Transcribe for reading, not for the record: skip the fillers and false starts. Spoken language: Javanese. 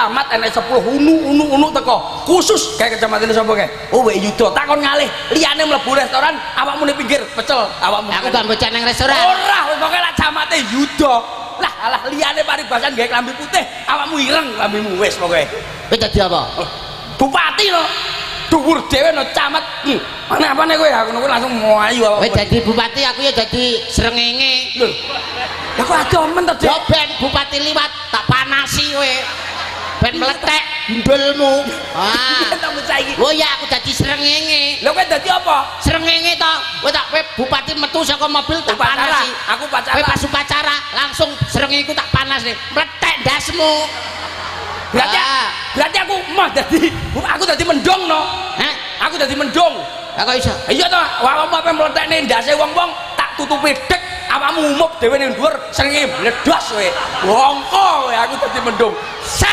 camat enek 10 unu teko khusus kayak kecamatan sapa kae oh wek Yuda takon ngalih liyane mlebu restoran awakmu ning pinggir pecel awakmu aku gak bocah nang restoran ora pokoke lak camate Yuda lah alah liyane paribasan gawe klambi putih awakmu ireng klambimu wis pokoke kowe dadi apa bupati lo dhuwur dhewe no camat aneh-aneh kowe aku langsung mlayu kowe dadi bupati aku ya dadi srengenge lho lah kok adomen to yo ben bupati liwat tak panasi kowe ben meletek gundulmu oh ya aku dadi srengenge lho kowe dadi apa srengenge to kowe tak kowe bupati metu saka mobil tak panasi aku pacara kowe pas upacara langsung srengengeku tak panas nih meletek ndasmu berarti aku mah aku dadi mendong no heh aku dadi mendong kok iso iya to awakmu apa meletekne ndase wong-wong tak tutupi dek awakmu umup dhewe ning dhuwur srengenge bledos kowe wongko kowe aku dadi mendong